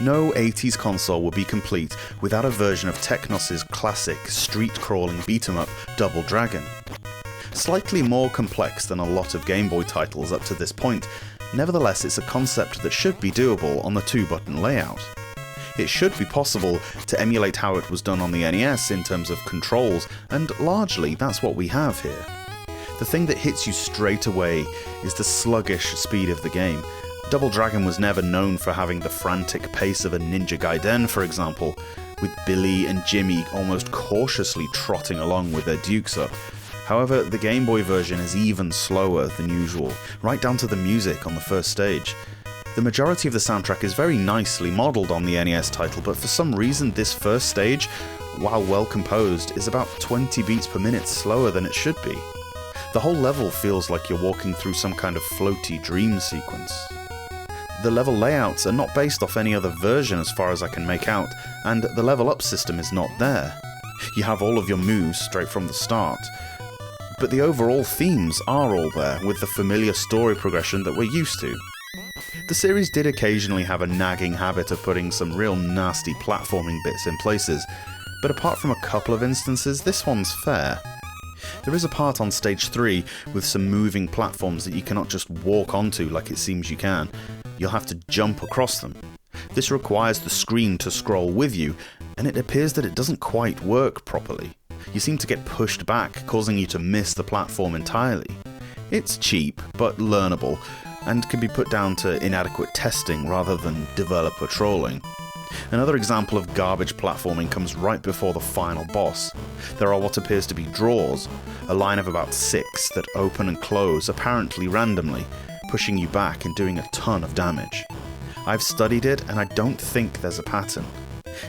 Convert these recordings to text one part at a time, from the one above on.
No 80s console would be complete without a version of Technos' classic street-crawling beat-em-up Double Dragon. Slightly more complex than a lot of Game Boy titles up to this point, nevertheless it's a concept that should be doable on the 2-button layout. It should be possible to emulate how it was done on the NES in terms of controls, and largely that's what we have here. The thing that hits you straight away is the sluggish speed of the game. Double Dragon was never known for having the frantic pace of a Ninja Gaiden, for example, with Billy and Jimmy almost cautiously trotting along with their dukes up. However, the Game Boy version is even slower than usual, right down to the music on the first stage. The majority of the soundtrack is very nicely modelled on the NES title, but for some reason this first stage, while well composed, is about 20 beats per minute slower than it should be. The whole level feels like you're walking through some kind of floaty dream sequence. The level layouts are not based off any other version as far as I can make out, and the level up system is not there. You have all of your moves straight from the start, but the overall themes are all there, with the familiar story progression that we're used to. The series did occasionally have a nagging habit of putting some real nasty platforming bits in places, but apart from a couple of instances, this one's fair. There is a part on stage 3 with some moving platforms that you cannot just walk onto like it seems you can. You'll have to jump across them. This requires the screen to scroll with you, and it appears that it doesn't quite work properly. You seem to get pushed back, causing you to miss the platform entirely. It's cheap, but learnable, and can be put down to inadequate testing rather than developer trolling. Another example of garbage platforming comes right before the final boss. There are what appears to be drawers, a line of about 6 that open and close apparently randomly, pushing you back and doing a ton of damage. I've studied it and I don't think there's a pattern.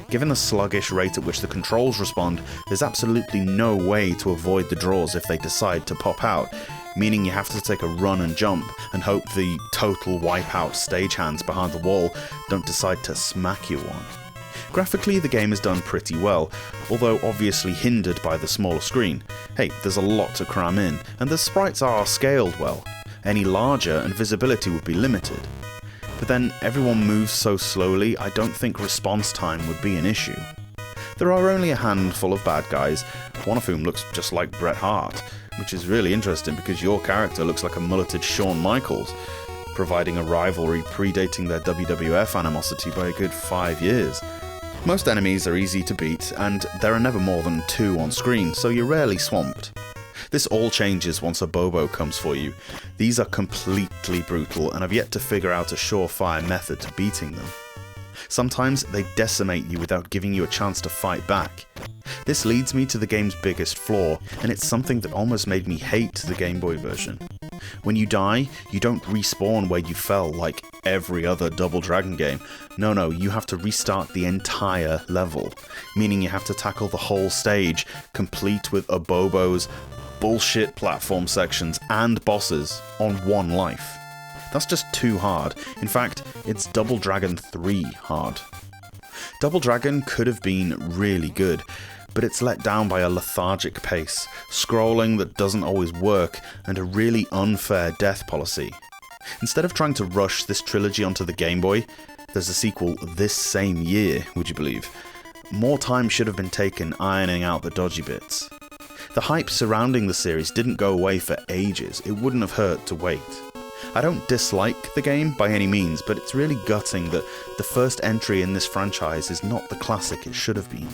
Given the sluggish rate at which the controls respond, there's absolutely no way to avoid the drawers if they decide to pop out, meaning you have to take a run and jump and hope the total wipeout stagehands behind the wall don't decide to smack you one. Graphically, the game is done pretty well, although obviously hindered by the smaller screen. Hey, there's a lot to cram in, and the sprites are scaled well. Any larger and visibility would be limited. But then everyone moves so slowly, I don't think response time would be an issue. There are only a handful of bad guys, one of whom looks just like Bret Hart, which is really interesting because your character looks like a mulleted Shawn Michaels, providing a rivalry predating their WWF animosity by a good 5 years. Most enemies are easy to beat, and there are never more than 2 on screen, so you're rarely swamped. This all changes once a Bobo comes for you. These are completely brutal, and I've yet to figure out a surefire method to beating them. Sometimes they decimate you without giving you a chance to fight back. This leads me to the game's biggest flaw, and it's something that almost made me hate the Game Boy version. When you die, you don't respawn where you fell like every other Double Dragon game. No, you have to restart the entire level, meaning you have to tackle the whole stage, complete with Abobo's bullshit platform sections and bosses on 1 life. That's just too hard. In fact, it's Double Dragon 3 hard. Double Dragon could have been really good, but it's let down by a lethargic pace, scrolling that doesn't always work, and a really unfair death policy. Instead of trying to rush this trilogy onto the Game Boy, there's a sequel this same year, would you believe? More time should have been taken ironing out the dodgy bits. The hype surrounding the series didn't go away for ages, it wouldn't have hurt to wait. I don't dislike the game by any means, but it's really gutting that the first entry in this franchise is not the classic it should have been.